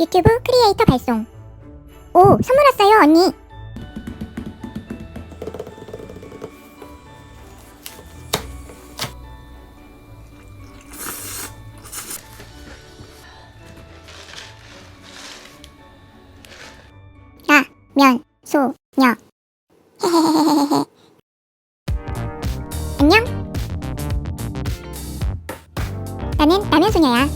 유튜브 크리에이터 발송. 오, 선물 왔어요, 언니. 소녀. 헤헤헤헤헤. 안녕? 나는 라면 소녀야.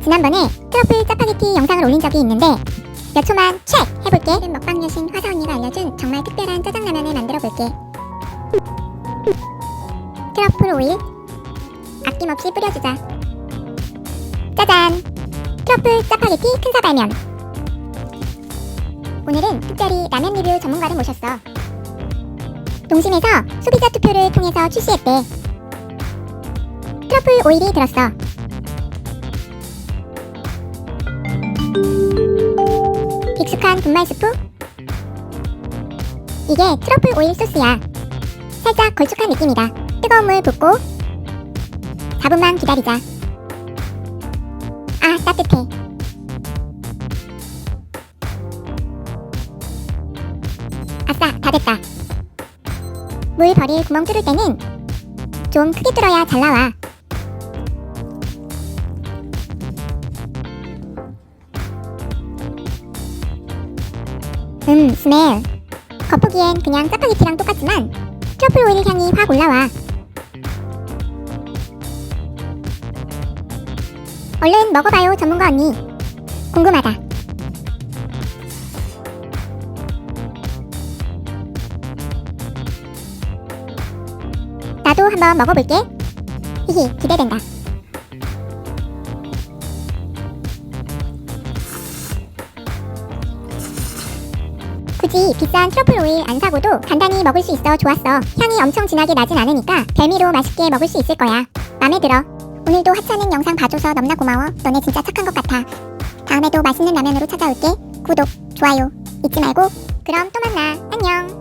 지난번에 트러플 짜파게티 영상을 올린 적이 있는데 몇 초만 책 해볼게. 먹방 여신 화사 언니가 알려준 정말 특별한 짜장라면을 만들어 볼게. 트러플 오일 아낌없이 뿌려주자. 짜잔! 트러플 짜파게티 큰사발면. 오늘은 특별히 라면 리뷰 전문가를 모셨어. 동심에서 소비자 투표를 통해서 출시했대. 트러플 오일이 들었어. 익숙한 분말 스프? 이게 트러플 오일 소스야. 살짝 걸쭉한 느낌이다. 뜨거운 물 붓고 4분만 기다리자. 아, 따뜻해. 아싸, 다 됐다. 물 버릴 구멍 뚫을 때는 좀 크게 뚫어야 잘 나와. 스멜. 겉보기엔 그냥 짜파게티랑 똑같지만 트러플 오일 향이 확 올라와. 얼른 먹어봐요, 전문가 언니. 궁금하다. 나도 한번 먹어볼게. 히히, 기대된다. 굳이 비싼 트러플 오일 안 사고도 간단히 먹을 수 있어 좋았어. 향이 엄청 진하게 나진 않으니까 별미로 맛있게 먹을 수 있을 거야. 맘에 들어. 오늘도 하찮은 영상 봐줘서 너무나 고마워. 너네 진짜 착한 것 같아. 다음에도 맛있는 라면으로 찾아올게. 구독, 좋아요 잊지 말고. 그럼 또 만나. 안녕.